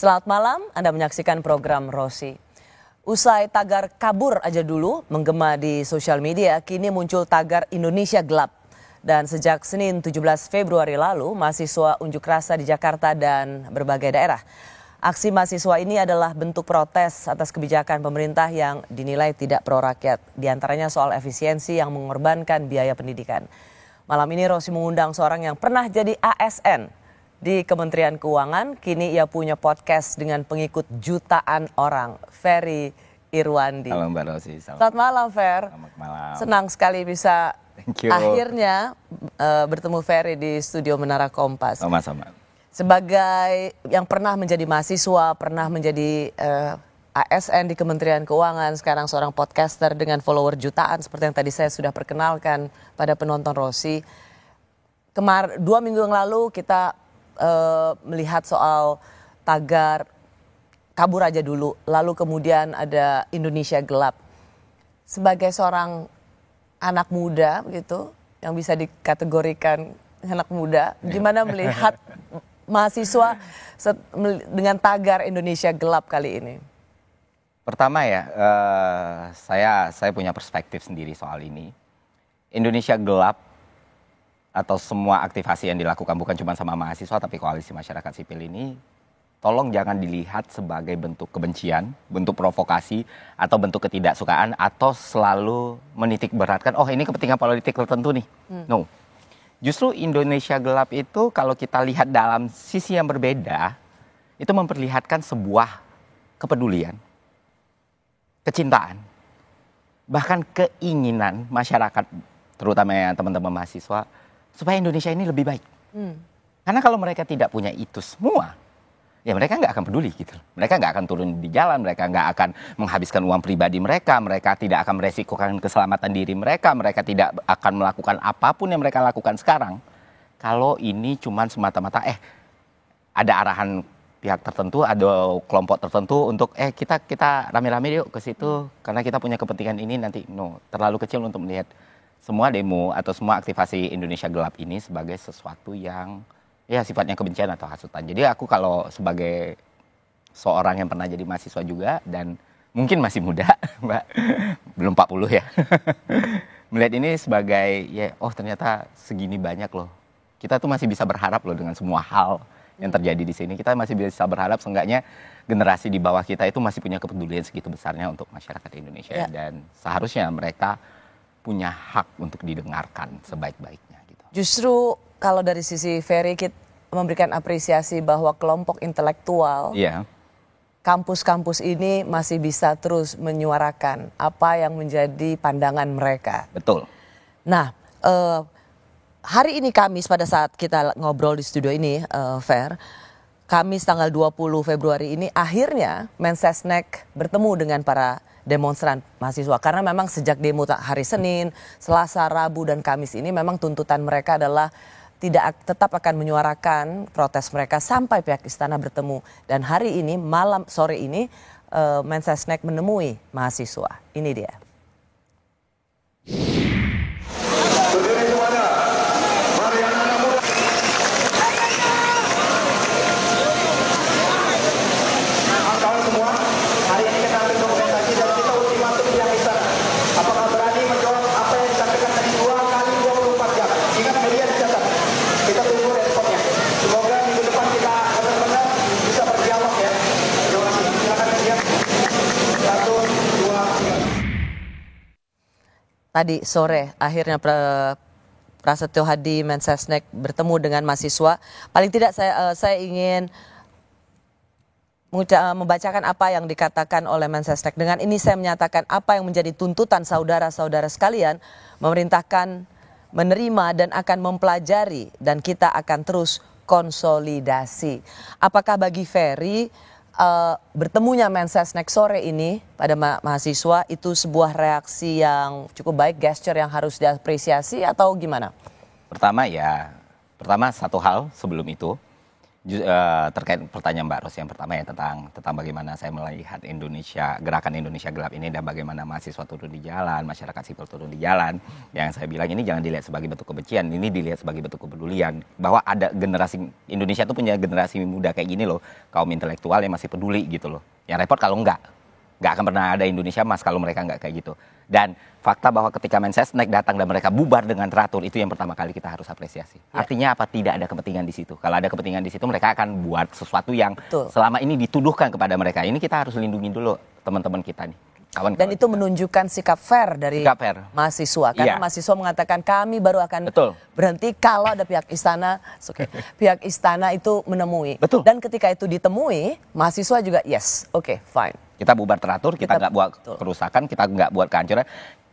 Selamat malam, Anda menyaksikan program Rosi. Usai tagar kabur aja dulu menggema di sosial media, kini muncul tagar Indonesia gelap. Dan sejak Senin 17 Februari lalu, mahasiswa unjuk rasa di Jakarta dan berbagai daerah. Aksi mahasiswa ini adalah bentuk protes atas kebijakan pemerintah yang dinilai tidak pro rakyat. Di antaranya soal efisiensi yang mengorbankan biaya pendidikan. Malam ini Rosi mengundang seorang yang pernah jadi ASN di Kementerian Keuangan. Kini ia punya podcast dengan pengikut jutaan orang, Ferry Irwandi. Halo Mbak Rosi. Selamat malam, Fer. Selamat malam. Senang sekali bisa akhirnya bertemu Ferry di studio Menara Kompas. Sama-sama. Sebagai yang pernah menjadi mahasiswa, pernah menjadi ASN di Kementerian Keuangan, sekarang seorang podcaster dengan follower jutaan seperti yang tadi saya sudah perkenalkan pada penonton Rosi. 2 minggu yang lalu kita melihat soal tagar kabur aja dulu, lalu kemudian ada Indonesia gelap. Sebagai seorang anak muda gitu, yang bisa dikategorikan anak muda, gimana melihat mahasiswa dengan tagar Indonesia gelap kali ini? Pertama ya, saya punya perspektif sendiri soal ini. Indonesia gelap atau semua aktivasi yang dilakukan bukan cuma sama mahasiswa tapi koalisi masyarakat sipil ini, tolong jangan dilihat sebagai bentuk kebencian, bentuk provokasi, atau bentuk ketidaksukaan, atau selalu menitik beratkan, oh ini kepentingan politik tertentu nih. No. Justru Indonesia gelap itu kalau kita lihat dalam sisi yang berbeda, itu memperlihatkan sebuah kepedulian, kecintaan, bahkan keinginan masyarakat, terutama yang teman-teman mahasiswa, supaya Indonesia ini lebih baik. Karena kalau mereka tidak punya itu semua, ya mereka nggak akan peduli gitu. Mereka nggak akan turun di jalan, mereka nggak akan menghabiskan uang pribadi mereka tidak akan meresikokan keselamatan diri mereka tidak akan melakukan apapun yang mereka lakukan sekarang. Kalau ini cuma semata-mata ada arahan pihak tertentu, ada kelompok tertentu untuk kita rame-rame yuk ke situ karena kita punya kepentingan ini nanti. No, terlalu kecil untuk melihat semua demo atau semua aktivasi Indonesia gelap ini sebagai sesuatu yang ya sifatnya kebencian atau hasutan. Jadi aku kalau sebagai seorang yang pernah jadi mahasiswa juga dan mungkin masih muda, Mbak, belum 40 ya. Melihat ini sebagai ternyata segini banyak loh. Kita tuh masih bisa berharap loh dengan semua hal yang terjadi di sini. Kita masih bisa berharap seenggaknya generasi di bawah kita itu masih punya kepedulian segitu besarnya untuk masyarakat Indonesia dan seharusnya mereka punya hak untuk didengarkan sebaik-baiknya gitu. Justru kalau dari sisi Ferry kita memberikan apresiasi bahwa kelompok intelektual kampus-kampus ini masih bisa terus menyuarakan apa yang menjadi pandangan mereka. Betul. Nah, hari ini Kamis pada saat kita ngobrol di studio ini, Fer, Kamis tanggal 20 Februari ini akhirnya Mensesnek bertemu dengan para demonstran mahasiswa. Karena memang sejak demo hari Senin, Selasa, Rabu, dan Kamis ini memang tuntutan mereka adalah tetap akan menyuarakan protes mereka sampai pihak istana bertemu. Dan hari ini, sore ini, Mensesnek menemui mahasiswa. Ini dia. Tadi sore akhirnya Prasetyo Hadi Mensesnek bertemu dengan mahasiswa. Paling tidak saya ingin membacakan apa yang dikatakan oleh Mensesnek. Dengan ini saya menyatakan apa yang menjadi tuntutan saudara-saudara sekalian, memerintahkan menerima dan akan mempelajari dan kita akan terus konsolidasi. Apakah bagi Ferry bertemunya Mensesnek sore ini pada mahasiswa itu sebuah reaksi yang cukup baik, gesture yang harus diapresiasi atau gimana? Pertama satu hal sebelum itu, Terkait pertanyaan Mbak Ros yang pertama ya tentang bagaimana saya melihat gerakan Indonesia Gelap ini dan bagaimana mahasiswa turun di jalan, masyarakat sipil turun di jalan. Yang saya bilang ini jangan dilihat sebagai bentuk kebencian, ini dilihat sebagai bentuk kepedulian. Bahwa ada generasi Indonesia tuh punya generasi muda kayak gini loh, kaum intelektual yang masih peduli gitu loh. Yang repot kalau nggak akan pernah ada Indonesia Mas kalau mereka nggak kayak gitu. Dan fakta bahwa ketika Mensesnek datang dan mereka bubar dengan teratur, itu yang pertama kali kita harus apresiasi. Ya. Artinya apa? Tidak ada kepentingan di situ. Kalau ada kepentingan di situ, mereka akan buat sesuatu yang selama ini dituduhkan kepada mereka. Ini kita harus lindungi dulu teman-teman kita nih. Dan itu menunjukkan sikap fair dari mahasiswa. Karena mahasiswa mengatakan kami baru akan berhenti kalau ada pihak istana. Pihak istana itu menemui. Dan ketika itu ditemui, mahasiswa juga fine. Kita bubar teratur, kita nggak buat kerusakan, kita nggak buat kehancuran.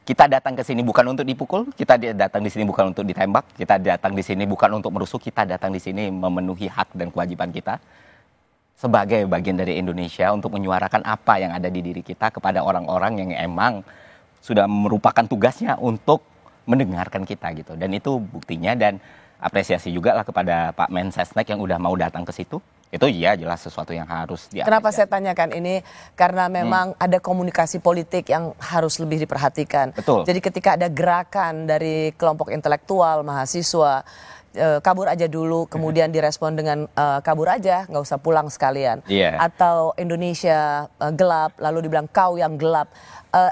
Kita datang ke sini bukan untuk dipukul, kita datang di sini bukan untuk ditembak, kita datang di sini bukan untuk merusuh, kita datang di sini memenuhi hak dan kewajiban kita sebagai bagian dari Indonesia untuk menyuarakan apa yang ada di diri kita kepada orang-orang yang emang sudah merupakan tugasnya untuk mendengarkan kita gitu. Dan itu buktinya, dan apresiasi juga lah kepada Pak Mensesnek yang udah mau datang ke situ. Itu jelas sesuatu yang harus diapresiasi. Kenapa saya tanyakan ini? Karena memang ada komunikasi politik yang harus lebih diperhatikan. Jadi ketika ada gerakan dari kelompok intelektual, mahasiswa, kabur aja dulu, kemudian direspon dengan kabur aja, nggak usah pulang sekalian. Atau Indonesia gelap, lalu dibilang kau yang gelap.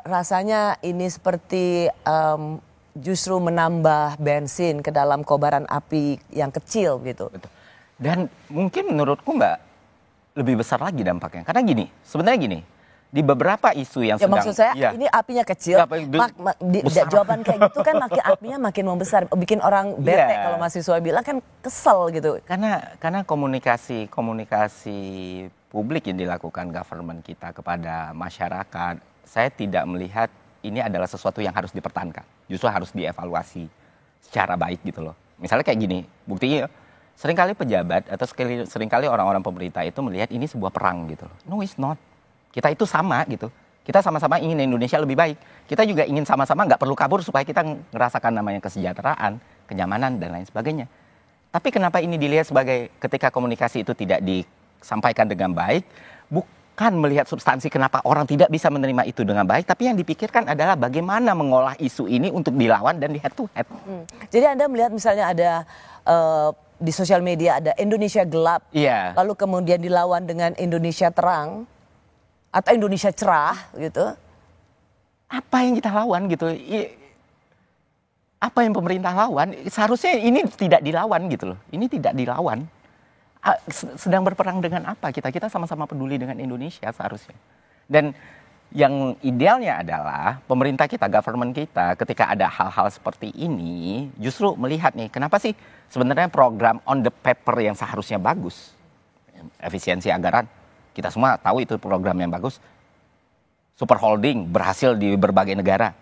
Rasanya ini seperti justru menambah bensin ke dalam kobaran api yang kecil gitu. Dan mungkin menurutku Mbak, lebih besar lagi dampaknya. Karena sebenarnya gini, di beberapa isu yang sedang... maksud saya ini apinya kecil, jawaban kayak gitu kan apinya makin membesar. Bikin orang bete kalau mahasiswa bilang kan kesel gitu. Karena komunikasi publik yang dilakukan government kita kepada masyarakat, saya tidak melihat ini adalah sesuatu yang harus dipertahankan. Justru harus dievaluasi secara baik gitu loh. Misalnya kayak gini, buktinya seringkali pejabat atau seringkali orang-orang pemerintah itu melihat ini sebuah perang gitu loh. No, it's not. Kita itu sama gitu. Kita sama-sama ingin Indonesia lebih baik. Kita juga ingin sama-sama nggak perlu kabur supaya kita ngerasakan namanya kesejahteraan, kenyamanan, dan lain sebagainya. Tapi kenapa ini dilihat sebagai ketika komunikasi itu tidak disampaikan dengan baik, bukan melihat substansi kenapa orang tidak bisa menerima itu dengan baik, tapi yang dipikirkan adalah bagaimana mengolah isu ini untuk dilawan dan di head to head. Jadi Anda melihat misalnya ada... di sosial media ada Indonesia gelap, lalu kemudian dilawan dengan Indonesia terang atau Indonesia cerah gitu. Apa yang kita lawan gitu? Apa yang pemerintah lawan? Seharusnya ini tidak dilawan gitu loh. Ini tidak dilawan. Sedang berperang dengan apa kita? Kita sama-sama peduli dengan Indonesia seharusnya. Dan yang idealnya adalah pemerintah kita, government kita, ketika ada hal-hal seperti ini, justru melihat nih, kenapa sih sebenarnya program on the paper yang seharusnya bagus, efisiensi anggaran, kita semua tahu itu program yang bagus, super holding berhasil di berbagai negara,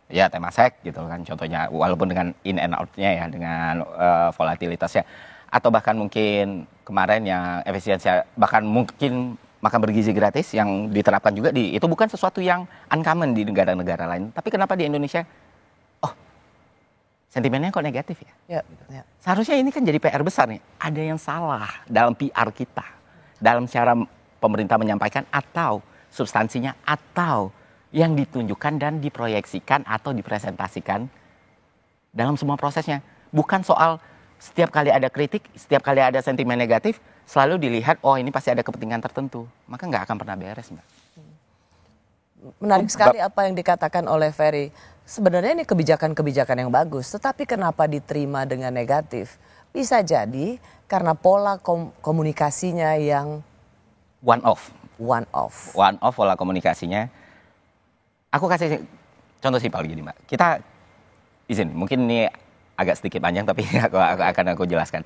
ya Temasek gitu kan contohnya, walaupun dengan in and out-nya ya, dengan volatilitasnya, atau bahkan mungkin kemarin yang efisiensi, bahkan mungkin makan bergizi gratis yang diterapkan juga itu bukan sesuatu yang uncommon di negara-negara lain. Tapi kenapa di Indonesia, sentimennya kok negatif ya? Seharusnya ini kan jadi PR besar nih. Ada yang salah dalam PR kita, dalam cara pemerintah menyampaikan atau substansinya atau yang ditunjukkan dan diproyeksikan atau dipresentasikan dalam semua prosesnya. Bukan soal setiap kali ada kritik, setiap kali ada sentimen negatif, selalu dilihat, ini pasti ada kepentingan tertentu. Maka nggak akan pernah beres, Mbak. Menarik sekali apa yang dikatakan oleh Ferry. Sebenarnya ini kebijakan-kebijakan yang bagus, tetapi kenapa diterima dengan negatif? Bisa jadi karena pola komunikasinya yang... One off One-off pola komunikasinya. Aku kasih contoh simpel gini, Mbak. Kita, mungkin ini agak sedikit panjang, tapi aku jelaskan.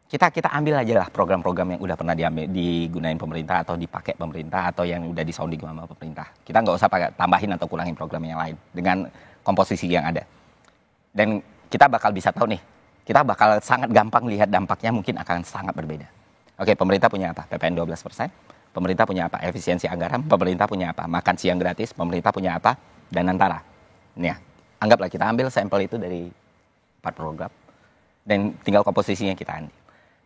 Kita ambil aja lah program-program yang udah pernah digunain pemerintah atau dipakai pemerintah atau yang udah disounding sama pemerintah. Kita nggak usah tambahin atau kurangin program yang lain dengan komposisi yang ada. Dan kita bakal bisa tahu nih, kita bakal sangat gampang lihat dampaknya mungkin akan sangat berbeda. Oke, pemerintah punya apa? PPN 12%. Pemerintah punya apa? Efisiensi anggaran. Pemerintah punya apa? Makan siang gratis. Pemerintah punya apa? Dan antara. Nih ya, anggaplah kita ambil sampel itu dari 4 program. Dan tinggal komposisinya kita ambil.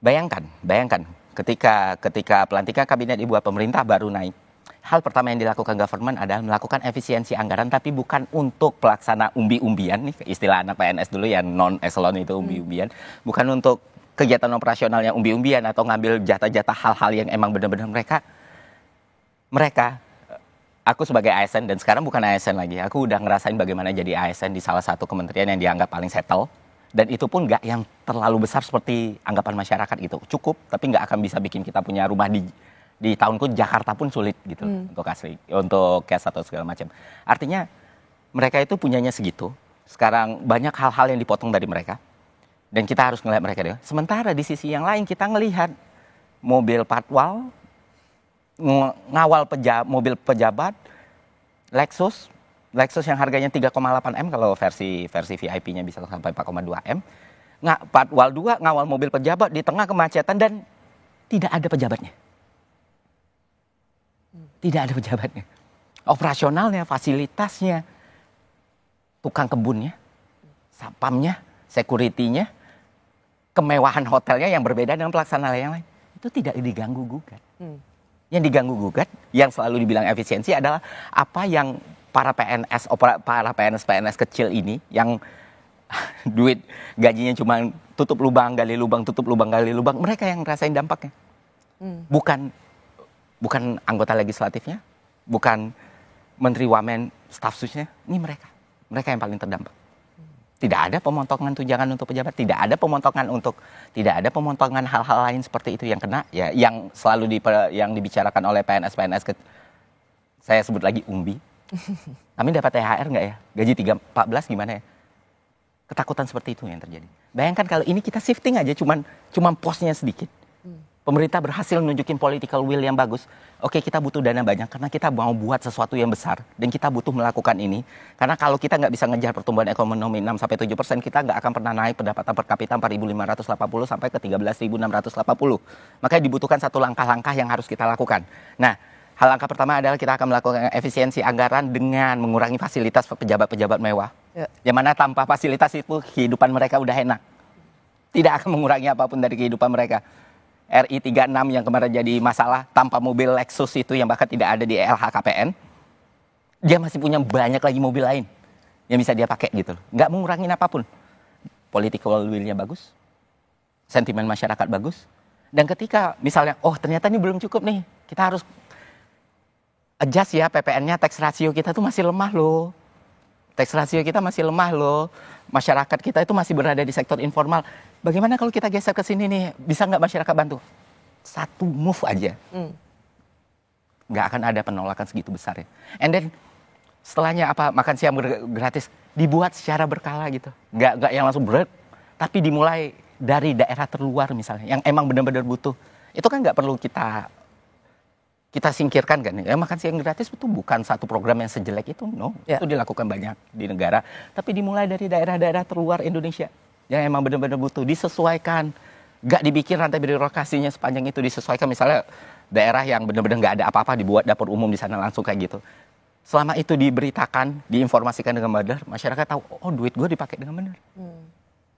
Bayangkan ketika pelantikan kabinet dibuat, pemerintah baru naik. Hal pertama yang dilakukan government adalah melakukan efisiensi anggaran, tapi bukan untuk pelaksana umbi-umbian, nih istilah anak PNS dulu yang non eselon itu umbi-umbian, bukan untuk kegiatan operasional yang umbi-umbian atau ngambil jatah-jatah hal-hal yang emang benar-benar mereka. Aku sebagai ASN, dan sekarang bukan ASN lagi, aku udah ngerasain bagaimana jadi ASN di salah satu kementerian yang dianggap paling settle, dan itu pun nggak yang terlalu besar seperti anggapan masyarakat gitu, cukup, tapi nggak akan bisa bikin kita punya rumah di tahunku Jakarta pun sulit gitu untuk asli, untuk cash atau segala macam. Artinya mereka itu punyanya segitu. Sekarang banyak hal-hal yang dipotong dari mereka, dan kita harus ngelihat mereka deh. Sementara di sisi yang lain kita ngelihat mobil patwal, ngawal mobil pejabat, Lexus yang harganya 3,8 M, kalau versi VIP-nya bisa sampai 4,2 M. Patwal 2 ngawal mobil pejabat di tengah kemacetan dan tidak ada pejabatnya. Tidak ada pejabatnya. Operasionalnya, fasilitasnya, tukang kebunnya, satpamnya, security-nya, kemewahan hotelnya yang berbeda dengan pelaksanaan yang lain, itu tidak diganggu gugat. Yang diganggu gugat, yang selalu dibilang efisiensi adalah apa yang para PNS kecil ini yang duit gajinya cuma tutup lubang gali lubang, mereka yang ngerasain dampaknya. Bukan anggota legislatifnya, bukan menteri wamen, staf susnya, ini mereka yang paling terdampak. Tidak ada pemotongan tunjangan untuk pejabat, tidak ada pemotongan hal-hal lain seperti itu yang kena, ya, yang selalu yang dibicarakan oleh PNS, saya sebut lagi umbi. Kami dapat THR nggak ya? Gaji 314 gimana ya? Ketakutan seperti itu yang terjadi. Bayangkan kalau ini kita shifting aja, cuman posnya sedikit. Pemerintah berhasil nunjukin political will yang bagus. Oke, kita butuh dana banyak karena kita mau buat sesuatu yang besar. Dan kita butuh melakukan ini. Karena kalau kita nggak bisa ngejar pertumbuhan ekonomi 6-7%, kita nggak akan pernah naik pendapatan per kapita 4.580 sampai ke 13.680. Makanya dibutuhkan satu langkah-langkah yang harus kita lakukan. Nah, hal langkah pertama adalah kita akan melakukan efisiensi anggaran dengan mengurangi fasilitas pejabat-pejabat mewah. Yang mana tanpa fasilitas itu kehidupan mereka udah enak. Tidak akan mengurangi apapun dari kehidupan mereka. RI 36 yang kemarin jadi masalah, tanpa mobil Lexus itu yang bahkan tidak ada di LHKPN, dia masih punya banyak lagi mobil lain yang bisa dia pakai gitu loh. Nggak mengurangin apapun. Political will-nya bagus, sentimen masyarakat bagus, dan ketika misalnya, oh ternyata ini belum cukup nih, kita harus adjust ya PPN-nya, tax ratio kita tuh masih lemah loh. Masyarakat kita itu masih berada di sektor informal. Bagaimana kalau kita geser ke sini nih? Bisa nggak masyarakat bantu? Satu move aja. Nggak akan ada penolakan segitu besar ya. And then setelahnya apa? Makan siang gratis. Dibuat secara berkala gitu. Nggak yang langsung berat. Tapi dimulai dari daerah terluar misalnya. Yang emang benar-benar butuh. Itu kan nggak perlu kita singkirkan kan. Ya, makan siang gratis itu bukan satu program yang sejelek itu, no. Ya. Itu dilakukan banyak di negara. Tapi dimulai dari daerah-daerah terluar Indonesia yang emang benar-benar butuh, disesuaikan. Gak dibikin rantai birokrasinya sepanjang itu, disesuaikan. Misalnya daerah yang benar-benar gak ada apa-apa, dibuat dapur umum di sana langsung kayak gitu. Selama itu diberitakan, diinformasikan dengan benar, masyarakat tahu, oh duit gue dipakai dengan benar.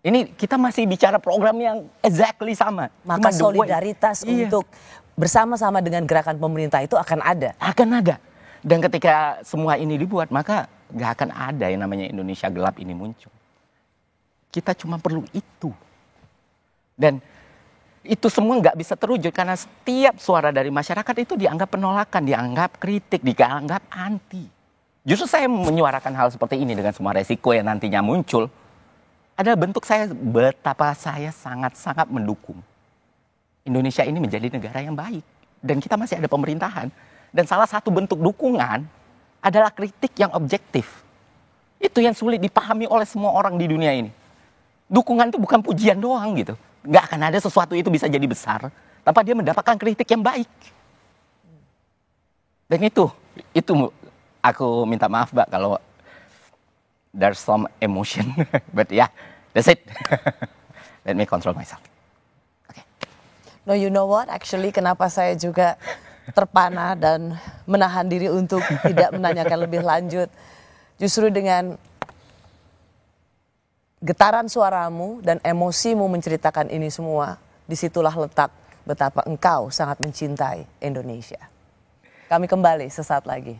Ini kita masih bicara program yang exactly sama. Maka solidaritas untuk bersama-sama dengan gerakan pemerintah itu akan ada. Akan ada. Dan ketika semua ini dibuat, maka gak akan ada yang namanya Indonesia gelap ini muncul. Kita cuma perlu itu. Dan itu semua gak bisa terwujud karena setiap suara dari masyarakat itu dianggap penolakan, dianggap kritik, dianggap anti. Justru saya menyuarakan hal seperti ini dengan semua resiko yang nantinya muncul. Ada bentuk saya betapa saya sangat-sangat mendukung Indonesia ini menjadi negara yang baik. Dan kita masih ada pemerintahan. Dan salah satu bentuk dukungan adalah kritik yang objektif. Itu yang sulit dipahami oleh semua orang di dunia ini. Dukungan itu bukan pujian doang gitu. Nggak akan ada sesuatu itu bisa jadi besar tanpa dia mendapatkan kritik yang baik. Dan itu aku minta maaf Mbak kalau there's some emotion. But yeah, that's it. Let me control myself. No, you know what? Actually, kenapa saya juga terpana dan menahan diri untuk tidak menanyakan lebih lanjut. Justru dengan getaran suaramu dan emosimu menceritakan ini semua, disitulah letak betapa engkau sangat mencintai Indonesia. Kami kembali sesaat lagi.